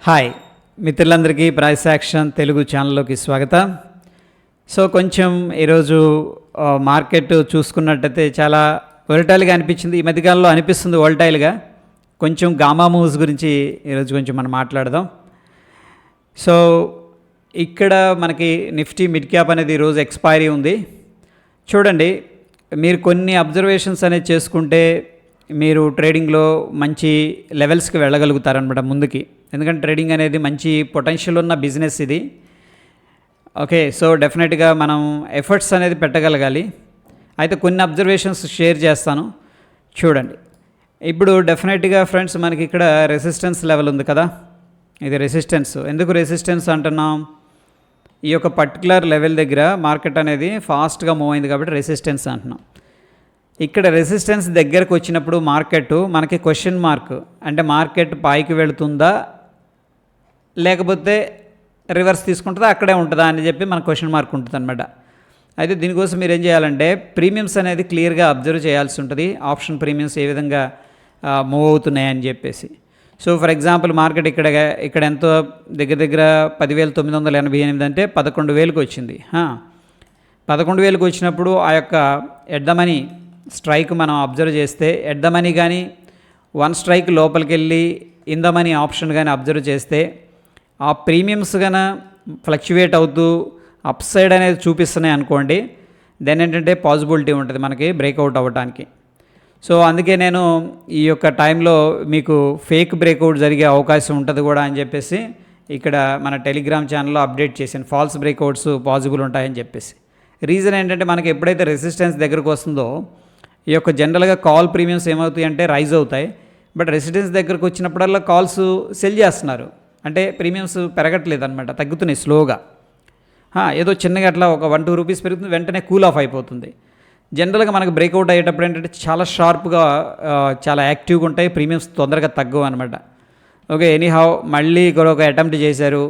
Hi మిత్రులందరికీ price action Telugu ఛానల్లోకి స్వాగతం. సో కొంచెం ఈరోజు మార్కెట్ చూసుకున్నట్టయితే చాలా వోలటైల్గా అనిపించింది. ఈ మధ్యకాలంలో అనిపిస్తుంది వోలటైల్గా. కొంచెం గామా మూవ్స్ గురించి ఈరోజు కొంచెం మనం మాట్లాడదాం. సో ఇక్కడ మనకి నిఫ్టీ మిడ్ క్యాప్ అనేది ఈరోజు ఎక్స్పైరీ ఉంది. చూడండి, మీరు కొన్ని అబ్జర్వేషన్స్ అనేది చేసుకుంటే మీరు ట్రేడింగ్లో మంచి లెవెల్స్కి వెళ్ళగలుగుతారనమాట ముందుకి. ఎందుకంటే ట్రేడింగ్ అనేది మంచి పొటెన్షియల్ ఉన్న బిజినెస్ ఇది. ఓకే, సో డెఫినెట్గా మనం ఎఫర్ట్స్ అనేది పెట్టగలగాలి. అయితే కొన్ని అబ్జర్వేషన్స్ షేర్ చేస్తాను, చూడండి. ఇప్పుడు డెఫినెట్గా ఫ్రెండ్స్ మనకి ఇక్కడ రెసిస్టెన్స్ లెవెల్ ఉంది కదా, ఇది రెసిస్టెన్స్. ఎందుకు రెసిస్టెన్స్ అంటున్నాం? ఈ యొక్క పర్టికులర్ లెవెల్ దగ్గర మార్కెట్ అనేది ఫాస్ట్గా మూవ్ అయింది కాబట్టి రెసిస్టెన్స్ అంటున్నాం. ఇక్కడ రెసిస్టెన్స్ దగ్గరకు వచ్చినప్పుడు మార్కెట్ మనకి క్వశ్చన్ మార్క్, అంటే మార్కెట్ పైకి వెళుతుందా లేకపోతే రివర్స్ తీసుకుంటుందా అక్కడే ఉంటుందా అని చెప్పి మనకు క్వశ్చన్ మార్క్ ఉంటుంది అనమాట. అయితే దీనికోసం మీరు ఏం చేయాలంటే ప్రీమియమ్స్ అనేది క్లియర్గా అబ్జర్వ్ చేయాల్సి ఉంటుంది. ఆప్షన్ ప్రీమియమ్స్ ఏ విధంగా మూవ్ అవుతున్నాయని చెప్పేసి. సో ఫర్ ఎగ్జాంపుల్ మార్కెట్ ఇక్కడ ఎంతో దగ్గర 10,988 అంటే 11,000కి వచ్చింది. 11,000కి వచ్చినప్పుడు ఆ యొక్క ఎట్ ద మనీ స్ట్రైక్ మనం అబ్జర్వ్ చేస్తే ఎట్ ద మనీ కానీ వన్ స్ట్రైక్ లోపలికి వెళ్ళి ఇన్ ద మనీ ఆప్షన్ కానీ అబ్జర్వ్ చేస్తే ఆ ప్రీమియమ్స్ కన ఫ్లక్చువేట్ అవుతూ అప్ సైడ్ అనేది చూపిస్తున్నాయి అనుకోండి, దెన్ ఏంటంటే పాసిబిలిటీ ఉంటుంది మనకి బ్రేక్అవుట్ అవ్వడానికి. సో అందుకే నేను ఈ యొక్క టైంలో మీకు ఫేక్ బ్రేక్అవుట్ జరిగే అవకాశం ఉంటుంది కూడా అని చెప్పేసి ఇక్కడ మన టెలిగ్రామ్ ఛానల్లో అప్డేట్ చేశాను. ఫాల్స్ బ్రేక్అవుట్స్ పాసిబుల్ ఉంటాయని చెప్పేసి. రీజన్ ఏంటంటే మనకి ఎప్పుడైతే రెసిస్టెన్స్ దగ్గరకు వస్తుందో ఈ యొక్క జనరల్గా కాల్ ప్రీమియమ్స్ ఏమవుతాయి అంటే రైజ్ అవుతాయి. బట్ రెసిస్టెన్స్ దగ్గరకు వచ్చినప్పుడల్లా కాల్స్ సెల్ చేస్తున్నారు, అంటే ప్రీమియమ్స్ పెరగట్లేదు అనమాట, తగ్గుతున్నాయి స్లోగా. ఏదో చిన్నగా అట్లా ఒక 1-2 రూపీస్ పెరుగుతుంది, వెంటనే కూల్ ఆఫ్ అయిపోతుంది. జనరల్గా మనకు బ్రేక్అవుట్ అయ్యేటప్పుడు ఏంటంటే చాలా షార్ప్గా చాలా యాక్టివ్గా ఉంటాయి, ప్రీమియమ్స్ తొందరగా తగ్గవు అనమాట. ఓకే, ఎనీహౌ మళ్ళీ ఇక్కడ ఒక అటెంప్ట్ చేశారు.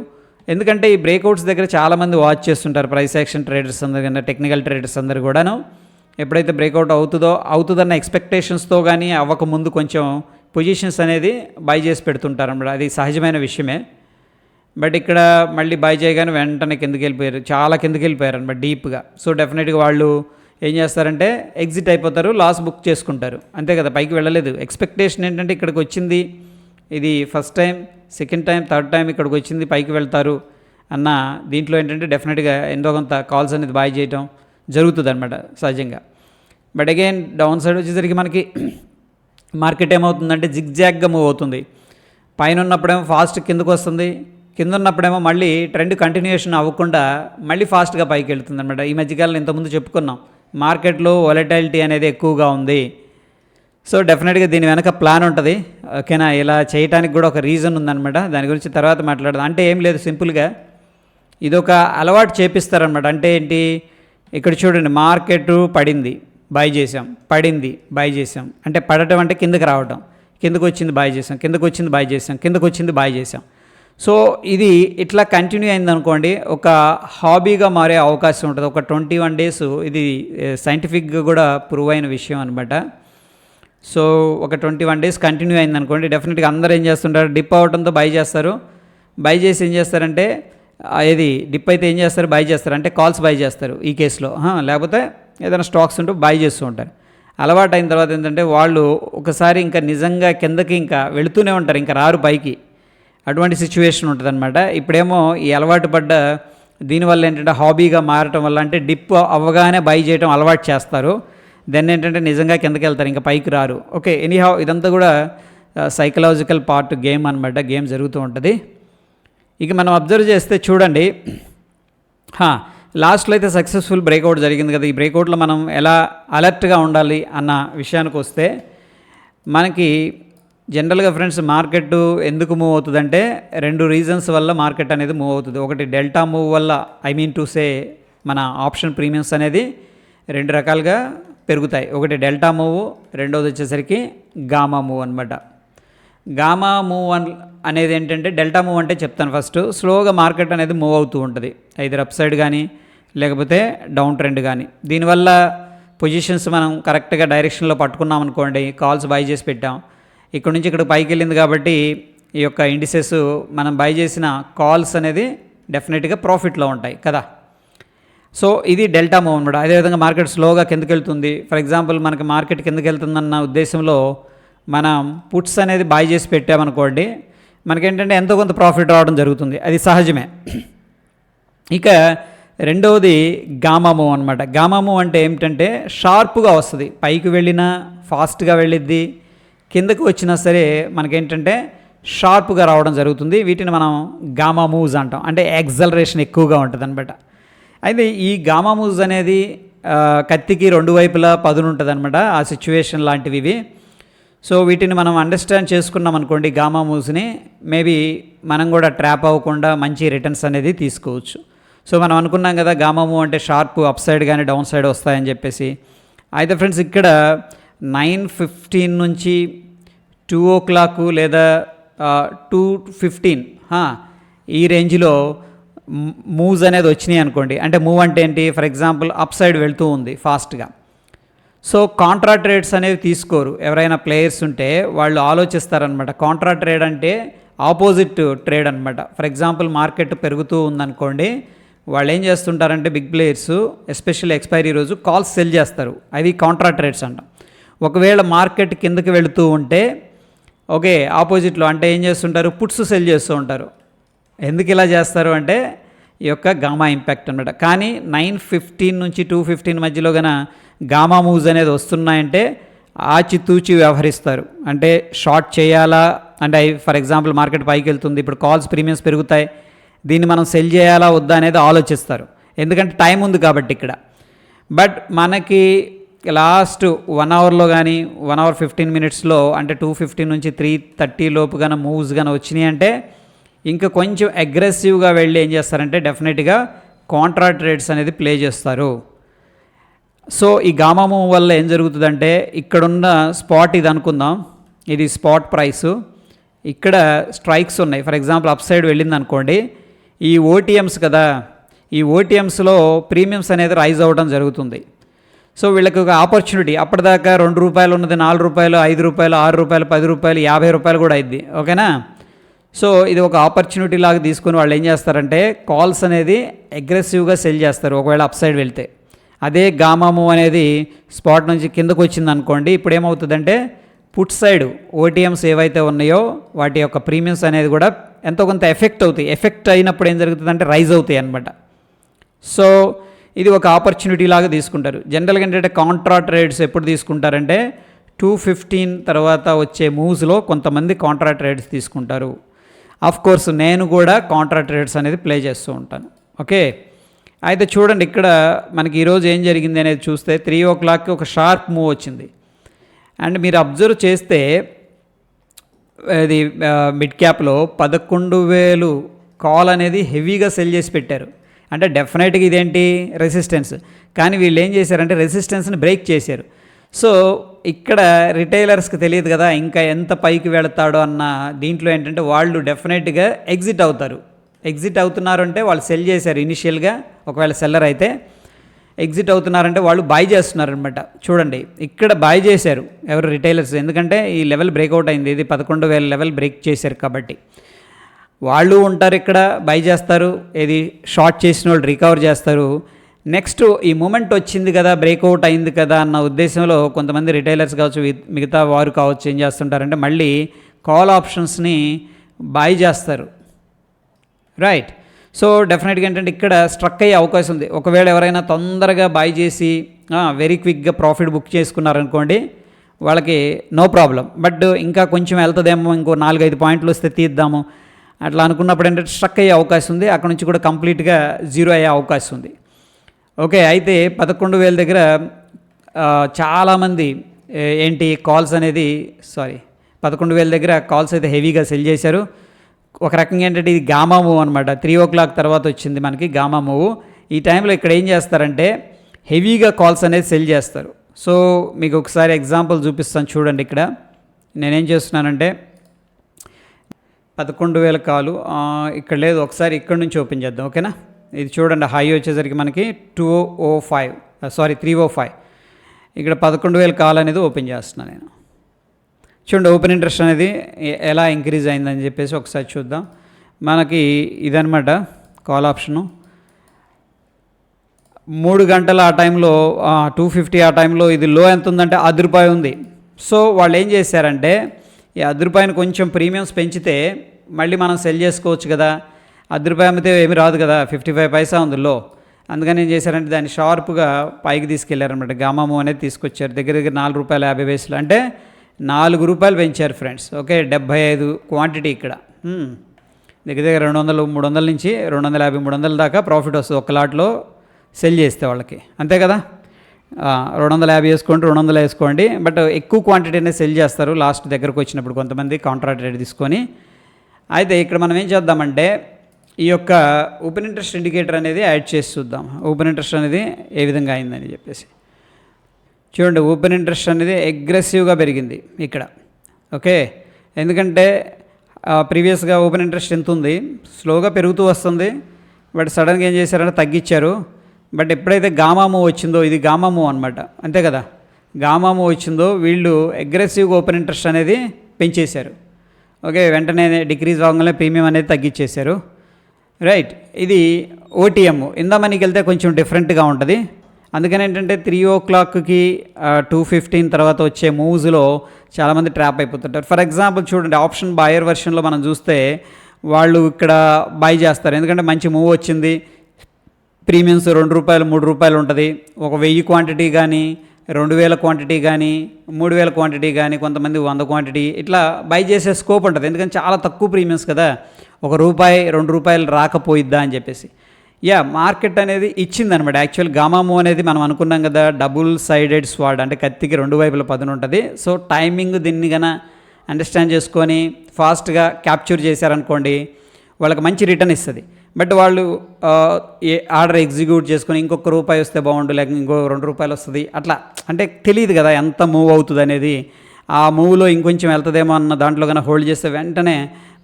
ఎందుకంటే ఈ బ్రేక్అవుట్స్ దగ్గర చాలామంది వాచ్ చేస్తుంటారు, ప్రైస్ యాక్షన్ ట్రేడర్స్ అందరు కానీ టెక్నికల్ ట్రేడర్స్ అందరు కూడాను. ఎప్పుడైతే బ్రేక్అవుట్ అవుతుందన్న ఎక్స్పెక్టేషన్స్తో కానీ అవ్వకముందు కొంచెం పొజిషన్స్ అనేది బై చేసి పెడుతుంటారు అన్నమాట. అది సహజమైన విషయమే. బట్ ఇక్కడ మళ్ళీ బై చేయగానే వెంటనే కిందకి వెళ్ళిపోయారు, చాలా కిందకి వెళ్ళిపోయారు అనమాట డీప్గా. సో డెఫినెట్గా వాళ్ళు ఏం చేస్తారంటే ఎగ్జిట్ అయిపోతారు, లాస్ బుక్ చేసుకుంటారు, అంతే కదా. పైకి వెళ్ళలేదు. ఎక్స్పెక్టేషన్ ఏంటంటే ఇక్కడికి వచ్చింది, ఇది first time, second time, third time ఇక్కడికి వచ్చింది, పైకి వెళ్తారు అన్న దీంట్లో ఏంటంటే డెఫినెట్గా ఎంతో కొంత కాల్స్ అనేది బై చేయటం జరుగుతుంది అనమాట సహజంగా. బట్ అగైన్ డౌన్ సైడ్ వచ్చేసరికి మనకి మార్కెట్ ఏమవుతుందంటే జిగ్జాగ్గా మూవ్ అవుతుంది. పైన ఉన్నప్పుడేమో ఫాస్ట్ కిందకు వస్తుంది, కింద ఉన్నప్పుడేమో మళ్ళీ ట్రెండ్ కంటిన్యూషన్ అవ్వకుండా మళ్ళీ ఫాస్ట్గా పైకి వెళ్తుంది అనమాట. ఈ మధ్యకాలంలో ఇంతకుముందు చెప్పుకున్నాం మార్కెట్లో వొలటైలిటీ అనేది ఎక్కువగా ఉంది. సో డెఫినెట్గా దీని వెనక ప్లాన్ ఉంటుంది. ఓకేనా, ఇలా చేయడానికి కూడా ఒక రీజన్ ఉందన్నమాట. దాని గురించి తర్వాత మాట్లాడదాం. అంటే ఏం లేదు, సింపుల్గా ఇదొక అలవాటు చేపిస్తారనమాట. అంటే ఏంటి, ఇక్కడ చూడండి మార్కెట్ పడింది, బై చేసాం, పడింది, బై చేసాం. అంటే పడటం అంటే కిందకి రావటం, కిందకు వచ్చింది బై చేసాం, కిందకు వచ్చింది బై చేసాం, కిందకు వచ్చింది బై చేసాం. సో ఇది ఇట్లా కంటిన్యూ అయిందనుకోండి, ఒక హాబీగా మారే అవకాశం ఉంటుంది. ఒక 21 days ఇది సైంటిఫిక్గా కూడా ప్రూవ్ అయిన విషయం అనమాట. సో ఒక 21 days కంటిన్యూ అయిందనుకోండి, డెఫినెట్గా అందరూ ఏం చేస్తుంటారు, డిప్ అవ్వడంతో బై చేస్తారు. బై చేసి ఏం చేస్తారంటే ఇది డిప్ అయితే ఏం చేస్తారు, బై చేస్తారు, అంటే కాల్స్ బై చేస్తారు ఈ కేసులో. లేకపోతే ఏదైనా స్టాక్స్ ఉంటూ బై చేస్తూ ఉంటారు. అలవాటు అయిన తర్వాత ఏంటంటే వాళ్ళు ఒకసారి ఇంకా నిజంగా కిందకి ఇంకా వెళుతూనే ఉంటారు, ఇంకా రారు పైకి. అటువంటి సిచ్యువేషన్ ఉంటుంది అనమాట. ఇప్పుడేమో ఈ అలవాటు పడ్డ దీనివల్ల ఏంటంటే హాబీగా మారటం వల్ల, అంటే డిప్ అవ్వగానే బై చేయడం అలవాటు చేస్తారు. దెన్ ఏంటంటే నిజంగా కిందకి వెళ్తారు, ఇంకా పైకి రారు. ఓకే, ఎనీహౌ ఇదంతా కూడా సైకలాజికల్ పార్ట్ గేమ్ అనమాట, గేమ్ జరుగుతూ ఉంటుంది. ఇక మనం అబ్జర్వ్ చేస్తే చూడండి, లాస్ట్లో అయితే సక్సెస్ఫుల్ బ్రేక్అవుట్ జరిగింది కదా. ఈ బ్రేక్అవుట్లో మనం ఎలా అలర్ట్గా ఉండాలి అన్న విషయానికి వస్తే, మనకి జనరల్గా ఫ్రెండ్స్ మార్కెట్ ఎందుకు మూవ్ అవుతుందంటే 2 రీజన్స్ వల్ల మార్కెట్ అనేది మూవ్ అవుతుంది. ఒకటి డెల్టా మూవ్ వల్ల, ఐ మీన్ టు సే మన ఆప్షన్ ప్రీమియమ్స్ అనేది 2 రకాలుగా పెరుగుతాయి. ఒకటి డెల్టా మూవ్, రెండోది వచ్చేసరికి గామా మూవ్ అనమాట. గామా మూవ్ అనేది ఏంటంటే, డెల్టా మూవ్ అంటే చెప్తాను ఫస్ట్. స్లోగా మార్కెట్ అనేది మూవ్ అవుతూ ఉంటుంది, ఐదర్ అప్ సైడ్ కానీ లేకపోతే డౌన్ ట్రెండ్ కానీ. దీనివల్ల పొజిషన్స్ మనం కరెక్ట్గా డైరెక్షన్లో పట్టుకున్నాం అనుకోండి, కాల్స్ బై చేసి పెట్టాం, ఇక్కడ నుంచి ఇక్కడ పైకి వెళ్ళింది కాబట్టి ఈ యొక్క ఇండిసెస్ మనం బై చేసిన కాల్స్ అనేది డెఫినెట్గా ప్రాఫిట్లో ఉంటాయి కదా. సో ఇది డెల్టా మూవ్ అనమాట. అదేవిధంగా మార్కెట్ స్లోగా కిందకి వెళ్తుంది. ఫర్ ఎగ్జాంపుల్ మనకి మార్కెట్ కిందకి వెళ్తుందన్న ఉద్దేశంలో మనం పుట్స్ అనేది బై చేసి పెట్టామనుకోండి, మనకేంటంటే ఎంతో కొంత ప్రాఫిట్ రావడం జరుగుతుంది, అది సహజమే. ఇక రెండవది గామా మూవ్ అనమాట. గామా మూవ్ అంటే ఏమిటంటే షార్ప్గా వస్తుంది, పైకి వెళ్ళినా ఫాస్ట్గా వెళ్ళిద్ది, కిందకి వచ్చినా సరే మనకేంటంటే షార్ప్గా రావడం జరుగుతుంది. వీటిని మనం గామా మూవ్స్ అంటాం, అంటే యాక్సలరేషన్ ఎక్కువగా ఉంటుంది అనమాట. అయితే ఈ గామా మూవ్స్ అనేది కత్తికి రెండు వైపులా పదును ఉంటుంది అనమాట, ఆ సిచ్యువేషన్ లాంటివి ఇవి. సో వీటిని మనం అండర్స్టాండ్ చేసుకున్నాం అనుకోండి గామా మూవ్స్ని, మేబీ మనం కూడా ట్రాప్ అవ్వకుండా మంచి రిటర్న్స్ అనేది తీసుకోవచ్చు. సో మనం అనుకున్నాం కదా గామా మూవ్ అంటే షార్ప్ అప్ సైడ్ కానీ డౌన్ సైడ్ వస్తాయని చెప్పేసి. అయితే ఫ్రెండ్స్ ఇక్కడ 9:15 నుంచి 2 o'clock లేదా 2:15 ఈ రేంజ్లో మూవ్స్ అనేది వచ్చినాయి అనుకోండి. అంటే మూవ్ అంటే ఏంటి, ఫర్ ఎగ్జాంపుల్ అప్ సైడ్ వెళ్తూ ఉంది ఫాస్ట్గా. సో కాంట్రా ట్రేడ్స్ అనేవి తీసుకోరు. ఎవరైనా ప్లేయర్స్ ఉంటే వాళ్ళు ఆలోచిస్తారనమాట. కాంట్రా ట్రేడ్ అంటే ఆపోజిట్ ట్రేడ్ అనమాట. ఫర్ ఎగ్జాంపుల్ మార్కెట్ పెరుగుతూ ఉందనుకోండి, వాళ్ళు ఏం చేస్తుంటారంటే బిగ్ ప్లేయర్స్ ఎస్పెషల్లీ ఎక్స్పైరీ రోజు కాల్స్ సెల్ చేస్తారు, అవి కాంట్రా ట్రేడ్స్ అంటాం. ఒకవేళ మార్కెట్ కిందకి వెళుతూ ఉంటే ఓకే ఆపోజిట్లో అంటే ఏం చేస్తుంటారు, పుట్స్ సెల్ చేస్తూ ఉంటారు. ఎందుకు ఇలా చేస్తారు అంటే ఈ యొక్క గామా ఇంపాక్ట్ అనమాట. కానీ 9:15 నుంచి 2:15 మధ్యలో గన గామా మూవ్స్ అనేది వస్తున్నాయంటే ఆచితూచి వ్యవహరిస్తారు. అంటే షార్ట్ చేయాలా అంటే ఫర్ ఎగ్జాంపుల్ మార్కెట్ పైకి వెళ్తుంది, ఇప్పుడు కాల్స్ ప్రీమియమ్స్ పెరుగుతాయి, దీన్ని మనం సెల్ చేయాలా వద్దా అనేది ఆలోచిస్తారు, ఎందుకంటే టైం ఉంది కాబట్టి ఇక్కడ. బట్ మనకి లాస్ట్ 1 అవర్లో కానీ 1 hour 15 minutesలో అంటే 2:15 నుంచి 3:30 లోపు కానీ మూవ్స్ కానీ వచ్చినాయి అంటే ఇంకా కొంచెం అగ్రెసివ్గా వెళ్ళి ఏం చేస్తారంటే డెఫినెట్గా కాంట్రా ట్రేడ్స్ అనేది ప్లే చేస్తారు. సో ఈ గామా మూవ్ వల్ల ఏం జరుగుతుందంటే ఇక్కడున్న స్పాట్ ఇది అనుకుందాం, ఇది స్పాట్ ప్రైసు, ఇక్కడ స్ట్రైక్స్ ఉన్నాయి. ఫర్ ఎగ్జాంపుల్ అప్ సైడ్ వెళ్ళింది అనుకోండి, ఈ ఓటీఎమ్స్ కదా, ఈ ఓటీఎమ్స్లో ప్రీమియమ్స్ అనేది రైజ్ అవ్వడం జరుగుతుంది. సో వీళ్ళకి ఒక ఆపర్చునిటీ, అప్పటిదాకా ₹2 ఉన్నది ₹4, ₹5, ₹6, ₹10, ₹50 కూడా అయింది, ఓకేనా. సో ఇది ఒక ఆపర్చునిటీ లాగా తీసుకుని వాళ్ళు ఏం చేస్తారంటే కాల్స్ అనేది అగ్రెసివ్గా సెల్ చేస్తారు ఒకవేళ అప్ సైడ్ వెళ్తే. అదే గామా మూవ్ అనేది స్పాట్ నుంచి కిందకు వచ్చింది అనుకోండి, ఇప్పుడు ఏమవుతుందంటే పుట్ సైడ్ ఓటీఎమ్స్ ఏవైతే ఉన్నాయో వాటి యొక్క ప్రీమియమ్స్ అనేది కూడా ఎంతో కొంత ఎఫెక్ట్ అవుతాయి. ఎఫెక్ట్ అయినప్పుడు ఏం జరుగుతుందంటే రైజ్ అవుతాయి అన్నమాట. సో ఇది ఒక ఆపర్చునిటీ లాగా తీసుకుంటారు. జనరల్గా ఏంటంటే కాంట్రా ట్రేడ్స్ ఎప్పుడు తీసుకుంటారంటే 2:15 తర్వాత వచ్చే మూవ్స్లో కొంతమంది కాంట్రా ట్రేడ్స్ తీసుకుంటారు. ఆఫ్ కోర్స్ నేను కూడా కాంట్రా ట్రేడ్స్ అనేది ప్లే చేస్తూ ఉంటాను, ఓకే. అయితే చూడండి ఇక్కడ మనకి ఈరోజు ఏం జరిగింది అనేది చూస్తే 3 o'clock ఒక షార్ప్ మూవ్ వచ్చింది. అండ్ మీరు అబ్జర్వ్ చేస్తే ఇది మిడ్ క్యాప్లో 11,000 కాల్ అనేది హెవీగా సెల్ చేసి పెట్టారు. అంటే డెఫినెట్గా ఇదేంటి రెసిస్టెన్స్, కానీ వీళ్ళు ఏం చేశారంటే రెసిస్టెన్స్ని బ్రేక్ చేశారు. సో ఇక్కడ రిటైలర్స్కి తెలియదు కదా ఇంకా ఎంత పైకి వెళతాడో అన్న దీంట్లో ఏంటంటే వాళ్ళు డెఫినెట్గా ఎగ్జిట్ అవుతారు. ఎగ్జిట్ అవుతున్నారు అంటే వాళ్ళు సెల్ చేశారు ఇనిషియల్గా, ఒకవేళ సెల్లర్ అయితే ఎగ్జిట్ అవుతున్నారంటే వాళ్ళు బై చేస్తున్నారనమాట. చూడండి ఇక్కడ బై చేశారు ఎవరు రిటైలర్స్, ఎందుకంటే ఈ లెవెల్ బ్రేక్అవుట్ అయింది, ఇది 11,000 లెవెల్ బ్రేక్ చేశారు కాబట్టి వాళ్ళు ఉంటారు ఇక్కడ బై చేస్తారు, ఇది షార్ట్ చేసిన వాళ్ళు రికవర్ చేస్తారు. నెక్స్ట్ ఈ మూమెంట్ వచ్చింది కదా బ్రేక్అవుట్ అయింది కదా అన్న ఉద్దేశంలో కొంతమంది రిటైలర్స్ కావచ్చు మిగతా వారు కావచ్చు ఏం చేస్తుంటారంటే మళ్ళీ కాల్ ఆప్షన్స్ని బై చేస్తారు, రైట్. సో డెఫినెట్గా ఏంటంటే ఇక్కడ స్ట్రక్ అయ్యే అవకాశం ఉంది. ఒకవేళ ఎవరైనా తొందరగా బై చేసి వెరీ క్విక్గా ప్రాఫిట్ బుక్ చేసుకున్నారనుకోండి వాళ్ళకి నో ప్రాబ్లం. బట్ ఇంకా కొంచెం వెళ్తుందేమో, ఇంకో 4-5 పాయింట్లు వస్తే తీద్దాము అట్లా అనుకున్నప్పుడు ఏంటంటే స్ట్రక్ అయ్యే అవకాశం ఉంది, అక్కడ నుంచి కూడా కంప్లీట్గా జీరో అయ్యే అవకాశం ఉంది, ఓకే. అయితే 11,000 దగ్గర చాలామంది ఏంటి కాల్స్ అనేది 11,000 దగ్గర కాల్స్ అయితే హెవీగా సెల్ చేశారు. ఒక రకంగా ఏంటంటే ఇది గామా మూవ్ అనమాట. 3 o'clock తర్వాత వచ్చింది మనకి గామా మూవ్. ఈ టైంలో ఇక్కడ ఏం చేస్తారంటే హెవీగా కాల్స్ అనేది సెల్ చేస్తారు. సో మీకు ఒకసారి ఎగ్జాంపుల్ చూపిస్తాను చూడండి. ఇక్కడ నేనేం చేస్తున్నానంటే 11,000 కాలు ఇక్కడ లేదు, ఒకసారి ఇక్కడ నుంచి ఓపెన్ చేద్దాం, ఓకేనా. ఇది చూడండి హై వచ్చేసరికి మనకి 305 ఇక్కడ 11,000 కాల్ అనేది ఓపెన్ చేస్తున్నాను నేను. చూడండి ఓపెన్ ఇంట్రెస్ట్ అనేది ఎలా ఇంక్రీజ్ అయిందని చెప్పేసి ఒకసారి చూద్దాం. మనకి ఇదనమాట కాల్ ఆప్షను. 3 గంటల ఆ టైంలో 250 ఆ టైంలో ఇది లో ఎంత ఉందంటే ₹10 ఉంది. సో వాళ్ళు ఏం చేశారంటే ఈ ₹10 కొంచెం ప్రీమియమ్స్ పెంచితే మళ్ళీ మనం సెల్ చేసుకోవచ్చు కదా, ₹10 అమ్మితే ఏమి రాదు కదా, 55 పైసా ఉంది లో. అందుకని ఏం చేశారంటే దాన్ని షార్ప్గా పైకి తీసుకెళ్లారనమాట. గామా మూవ్ అనేది తీసుకొచ్చారు. దగ్గర దగ్గర ₹4.50 అంటే ₹4 పెంచారు ఫ్రెండ్స్. ఓకే, 75 క్వాంటిటీ ఇక్కడ. దగ్గర దగ్గర 200, 300 నుంచి 250, 300 దాకా ప్రాఫిట్ వస్తుంది ఒక లాట్లో సెల్ చేస్తే వాళ్ళకి, అంతే కదా. 250 వేసుకోండి, 200 వేసుకోండి, బట్ ఎక్కువ క్వాంటిటీ అనేది సెల్ చేస్తారు లాస్ట్ దగ్గరకు వచ్చినప్పుడు కొంతమంది కాంట్రాక్ట్ రేట్ తీసుకొని. అయితే ఇక్కడ మనం ఏం చేద్దామంటే ఈ యొక్క ఓపెన్ ఇంట్రెస్ట్ ఇండికేటర్ అనేది యాడ్ చేసి చూద్దాం. ఓపెన్ ఇంట్రెస్ట్ అనేది ఏ విధంగా అయిందని చెప్పేసి చూడండి. ఓపెన్ ఇంట్రెస్ట్ అనేది అగ్రెసివ్గా పెరిగింది ఇక్కడ. ఓకే, ఎందుకంటే ప్రీవియస్గా ఓపెన్ ఇంట్రెస్ట్ ఎంత ఉంది, స్లోగా పెరుగుతూ వస్తుంది, బట్ సడన్గా ఏం చేశారంటే తగ్గించారు. బట్ ఎప్పుడైతే గామా మూవ్ వచ్చిందో, ఇది గామా మూవ్ అనమాట, అంతే కదా, గామా మూవ్ వచ్చిందో వీళ్ళు అగ్రెసివ్గా ఓపెన్ ఇంట్రెస్ట్ అనేది పెంచేశారు. ఓకే, వెంటనే డిక్రీజ్ అవ్వగానే ప్రీమియం అనేది తగ్గించేశారు. రైట్, ఇది ఓటీఎం ఇన్ ద మనీకి వెళ్తే కొంచెం డిఫరెంట్గా ఉంటుంది. అందుకని ఏంటంటే 3 o'clockకి 2:15 తర్వాత వచ్చే మూవ్స్లో చాలామంది ట్రాప్ అయిపోతుంటారు. ఫర్ ఎగ్జాంపుల్ చూడండి, ఆప్షన్ బాయర్ వెర్షన్లో మనం చూస్తే వాళ్ళు ఇక్కడ బై చేస్తారు, ఎందుకంటే మంచి మూవ్ వచ్చింది, ప్రీమియమ్స్ ₹2, ₹3 ఉంటుంది. ఒక 1000 క్వాంటిటీ కానీ, 2000 క్వాంటిటీ కానీ, 3000 క్వాంటిటీ కానీ, కొంతమంది 100 క్వాంటిటీ, ఇట్లా బై చేసే స్కోప్ ఉంటుంది. ఎందుకంటే చాలా తక్కువ ప్రీమియమ్స్ కదా, ₹1, ₹2 రాకపోయిద్దా అని చెప్పేసి. మార్కెట్ అనేది ఇచ్చిందనమాట. యాక్చువల్ గామా మూవ్ అనేది మనం అనుకున్నాం కదా, డబుల్ సైడెడ్ స్వాడ్, అంటే కత్తికి 2 వైపుల పదును ఉంటుంది. సో టైమింగ్ దీన్ని కన్నా అండర్స్టాండ్ చేసుకొని ఫాస్ట్గా క్యాప్చర్ చేశారనుకోండి వాళ్ళకి మంచి రిటర్న్ ఇస్తుంది. బట్ వాళ్ళు ఆర్డర్ ఎగ్జిక్యూట్ చేసుకొని ఇంకొక ₹1 వస్తే బాగుండు, లేక ఇంకో ₹2 వస్తుంది, అట్లా అంటే తెలియదు కదా ఎంత మూవ్ అవుతుంది అనేది. ఆ మూవ్లో ఇంకొంచెం వెళ్తుందేమో అన్న దాంట్లో కన్నా హోల్డ్ చేస్తే వెంటనే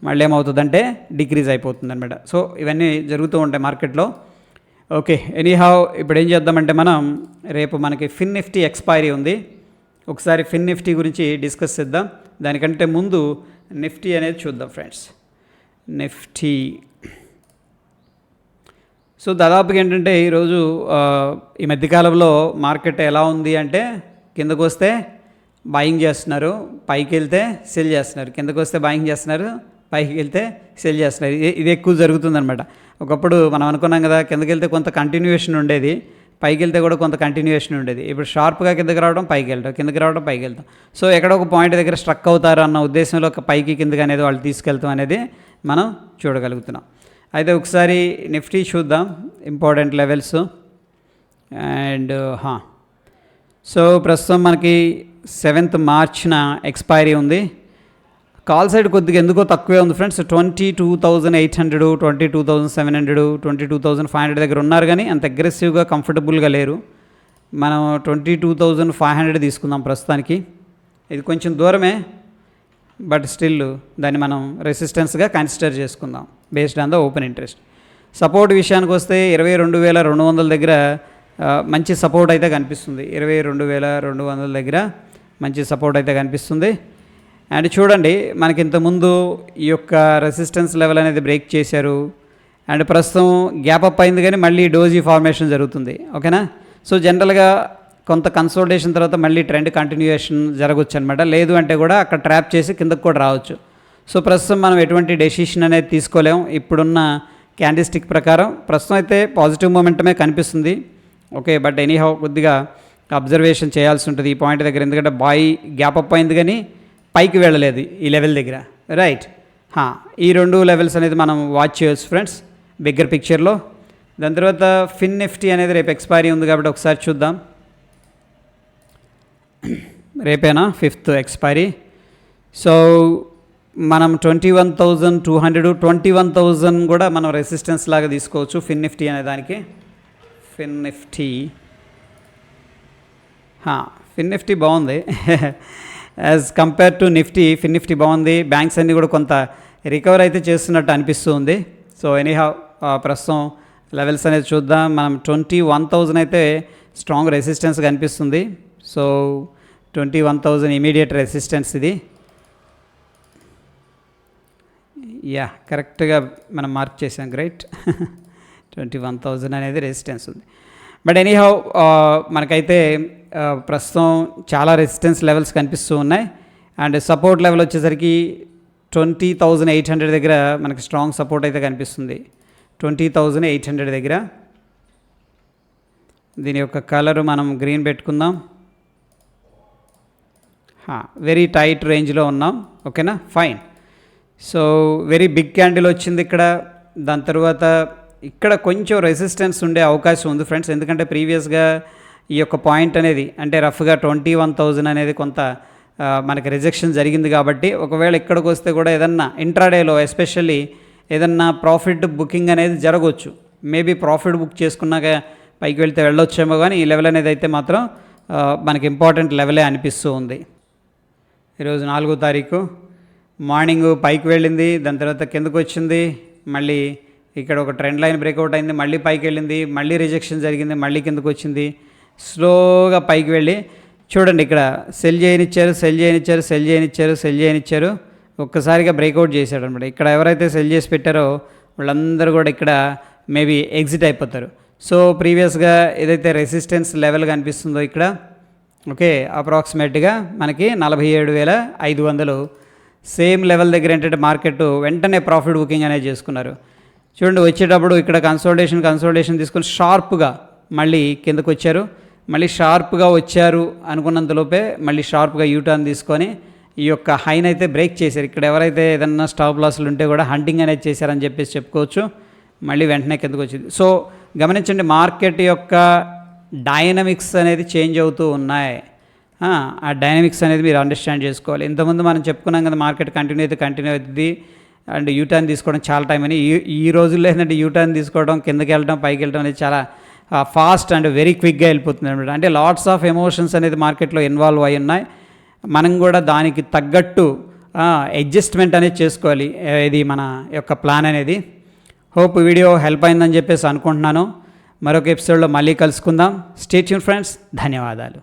మళ్ళీ ఏమవుతుందంటే డిక్రీజ్ అయిపోతుంది అనమాట. సో ఇవన్నీ జరుగుతూ ఉంటాయి మార్కెట్లో. ఓకే, ఎనీహౌ ఇప్పుడు ఏం చేద్దామంటే మనం రేపు మనకి ఫిన్ నిఫ్టీ ఎక్స్పైరీ ఉంది, ఒకసారి ఫిన్ నిఫ్టీ గురించి డిస్కస్ చేద్దాం. దానికంటే ముందు నిఫ్టీ అనేది చూద్దాం ఫ్రెండ్స్. నిఫ్టీ సో దాదాపుగా ఏంటంటే ఈరోజు ఈ మధ్యకాలంలో మార్కెట్ ఎలా ఉంది అంటే కిందకు వస్తే బాయింగ్ చేస్తున్నారు, పైకి వెళ్తే సెల్ చేస్తున్నారు, కిందకు వస్తే బాయింగ్ చేస్తున్నారు, పైకి వెళ్తే సెల్ చేస్తున్నారు. ఇది ఎక్కువ జరుగుతుందన్నమాట. ఒకప్పుడు మనం అనుకున్నాం కదా, కిందకి వెళ్తే కొంత కంటిన్యూయేషన్ ఉండేది, పైకి వెళ్తే కూడా కొంత కంటిన్యూయేషన్ ఉండేది. ఇప్పుడు షార్ప్గా కిందకి రావడం, పైకి వెళ్ళడం, కిందకి రావడం, పైకి వెళ్తాం. సో ఎక్కడ ఒక పాయింట్ దగ్గర స్ట్రక్ అవుతారు అన్న ఉద్దేశంలో ఒక పైకి కిందకి అనేది వాళ్ళు తీసుకెళ్తాం అనేది మనం చూడగలుగుతున్నాం. అయితే ఒకసారి నిఫ్టీ చూద్దాం, ఇంపార్టెంట్ లెవెల్స్. అండ్ సో ప్రస్తుతం మనకి 7th మార్చ్న ఎక్స్పైరీ ఉంది. కాల్ సైడ్ కొద్దిగా ఎందుకో తక్కువే ఉంది ఫ్రెండ్స్. 22,800, 22,700, 22,500 దగ్గర ఉన్నారు, కానీ అంత అగ్రెసివ్గా కంఫర్టబుల్గా లేరు. మనం 22,500 తీసుకుందాం ప్రస్తుతానికి. ఇది కొంచెం దూరమే, బట్ స్టిల్ దాన్ని మనం రెసిస్టెన్స్గా కన్సిడర్ చేసుకుందాం based on the open interest. Support విషయానికి వస్తే 22,200 దగ్గర మంచి సపోర్ట్ అయితే కనిపిస్తుంది. 22,200 దగ్గర మంచి సపోర్ట్ అయితే కనిపిస్తుంది. అండ్ చూడండి, మనకి ఇంతకుముందు ఈ యొక్క రెసిస్టెన్స్ లెవెల్ అనేది బ్రేక్ చేశారు, అండ్ ప్రస్తుతం గ్యాప్ అప్ అయింది, కానీ మళ్ళీ డోజీ ఫార్మేషన్ జరుగుతుంది. ఓకేనా, సో జనరల్గా కొంత కన్సోల్టేషన్ తర్వాత మళ్ళీ ట్రెండ్ కంటిన్యూయేషన్ జరగవచ్చు అనమాట. లేదు అంటే కూడా అక్కడ ట్రాప్ చేసి కిందకు కూడా రావచ్చు. సో ప్రస్తుతం మనం ఎటువంటి డెసిషన్ అనేది తీసుకోలేము ఇప్పుడున్న క్యాండిస్టిక్ ప్రకారం. ప్రస్తుతం అయితే పాజిటివ్ మూమెంటమే కనిపిస్తుంది. ఓకే, బట్ ఎనీహౌ కొద్దిగా అబ్జర్వేషన్ చేయాల్సి ఉంటుంది ఈ పాయింట్ దగ్గర, ఎందుకంటే బాయ్ గ్యాప్ అప్ అయింది కానీ పైకి వెళ్ళలేదు ఈ లెవెల్ దగ్గర. రైట్, ఈ 2 లెవెల్స్ అనేది మనం వాచ్ చేయొచ్చు ఫ్రెండ్స్ బిగ్గర్ పిక్చర్లో. దాని తర్వాత ఫిన్ నిఫ్టీ అనేది రేపు ఎక్స్పైరీ ఉంది కాబట్టి ఒకసారి చూద్దాం. రేపేనా 5th ఎక్స్పైరీ. సో మనం 21,200, 21,000 కూడా మనం రెసిస్టెన్స్ లాగా తీసుకోవచ్చు ఫిన్ నిఫ్టీ అనే దానికి. ఫిన్ నిఫ్టీ బాగుంది as compare to Nifty. Fin Nifty బాగుంది. బ్యాంక్స్ అన్నీ కూడా కొంత రికవర్ అయితే చేస్తున్నట్టు అనిపిస్తుంది. సో ఎనీహౌ ప్రస్తుతం లెవెల్స్ అనేది చూద్దాం. మనం 21,000 అయితే స్ట్రాంగ్ రెసిస్టెన్స్ కనిపిస్తుంది. సో 21,000 ఇమీడియట్ రెసిస్టెన్స్ ఇది. యా కరెక్ట్గా మనం మార్క్ చేసాం, గ్రేట్. 21,000 అనేది రెసిస్టెన్స్ ఉంది. బట్ ఎనీహౌ మనకైతే ప్రస్తుతం చాలా రెసిస్టెన్స్ లెవెల్స్ కనిపిస్తూ ఉన్నాయి. అండ్ సపోర్ట్ లెవెల్ వచ్చేసరికి 20,800 దగ్గర మనకి స్ట్రాంగ్ సపోర్ట్ అయితే కనిపిస్తుంది. 20,800 దగ్గర. దీని యొక్క కలరు మనం గ్రీన్ పెట్టుకుందాం. వెరీ టైట్ రేంజ్లో ఉన్నాం, ఓకేనా, fine. So very big candle వచ్చింది ఇక్కడ. దాని తర్వాత ఇక్కడ కొంచెం రెసిస్టెన్స్ ఉండే అవకాశం ఉంది ఫ్రెండ్స్, ఎందుకంటే ప్రీవియస్గా ఈ యొక్క పాయింట్ అనేది అంటే రఫ్గా 21,000 అనేది కొంత మనకి రిజెక్షన్ జరిగింది. కాబట్టి ఒకవేళ ఇక్కడికి వస్తే కూడా ఏదన్నా ఇంట్రాడేలో ఎస్పెషల్లీ ఏదన్నా ప్రాఫిట్ బుకింగ్ అనేది జరగవచ్చు. మేబీ ప్రాఫిట్ బుక్ చేసుకున్నాక పైకి వెళ్తే వెళ్ళొచ్చేమో, కానీ ఈ లెవెల్ అనేది అయితే మాత్రం మనకి ఇంపార్టెంట్ లెవెలే అనిపిస్తూ ఉంది. ఈరోజు 4వ తారీఖు మార్నింగ్ పైకి వెళ్ళింది, దాని తర్వాత కిందకు వచ్చింది, మళ్ళీ ఇక్కడ ఒక ట్రెండ్ లైన్ బ్రేక్అవుట్ అయింది, మళ్ళీ పైకి వెళ్ళింది, మళ్ళీ రిజెక్షన్ జరిగింది, మళ్ళీ కిందకు వచ్చింది, స్లోగా పైకి వెళ్ళి చూడండి ఇక్కడ సెల్ చేయనిచ్చారు, ఒక్కసారిగా బ్రేక్అవుట్ చేశాడు అనమాట. ఇక్కడ ఎవరైతే సెల్ చేసి పెట్టారో వాళ్ళందరూ కూడా ఇక్కడ మేబీ ఎగ్జిట్ అయిపోతారు. సో ప్రీవియస్గా ఏదైతే రెసిస్టెన్స్ లెవెల్ కనిపిస్తుందో ఇక్కడ, ఓకే, అప్రాక్సిమేట్గా మనకి 47,500 సేమ్ లెవెల్ దగ్గర ఏంటంటే మార్కెట్ వెంటనే ప్రాఫిట్ బుకింగ్ అనేది చేసుకున్నారు. చూడండి వచ్చేటప్పుడు ఇక్కడ కన్సోలిడేషన్ తీసుకొని షార్ప్గా మళ్ళీ కిందకు వచ్చారు, మళ్ళీ షార్ప్గా వచ్చారు అనుకున్నంతలోపే మళ్ళీ షార్ప్గా యూటర్న్ తీసుకొని ఈ యొక్క హైన్ అయితే బ్రేక్ చేశారు. ఇక్కడ ఎవరైతే ఏదన్నా స్టాప్ లాస్లు ఉంటే కూడా హంటింగ్ అనేది చేశారని చెప్పేసి చెప్పుకోవచ్చు. మళ్ళీ వెంటనే కిందకు వచ్చింది. సో గమనించండి, మార్కెట్ యొక్క డైనమిక్స్ అనేది చేంజ్ అవుతూ ఉన్నాయి. ఆ డైనమిక్స్ అనేది మీరు అండర్స్టాండ్ చేసుకోవాలి. ఇంతకుముందు మనం చెప్పుకున్నాం కదా, మార్కెట్ కంటిన్యూ అవుతుంది అండ్ యూటర్న్ తీసుకోవడం చాలా టైం అని. ఈ రోజుల్లో ఏంటంటే యూటర్న్ తీసుకోవడం, కిందకి వెళ్ళడం, పైకి వెళ్ళడం అనేది చాలా ఫాస్ట్ అండ్ వెరీ క్విక్గా వెళ్ళిపోతుంది అనమాట. అంటే లాట్స్ ఆఫ్ ఎమోషన్స్ అనేది మార్కెట్లో ఇన్వాల్వ్ అయి ఉన్నాయి. మనం కూడా దానికి తగ్గట్టు అడ్జస్ట్మెంట్ అనేది చేసుకోవాలి. ఇది మన యొక్క ప్లాన్ అనేది. హోప్ వీడియో హెల్ప్ అయిందని చెప్పేసి అనుకుంటున్నాను. మరొక ఎపిసోడ్లో మళ్ళీ కలుసుకుందాం. స్టే ట్యూన్ ఫ్రెండ్స్, ధన్యవాదాలు.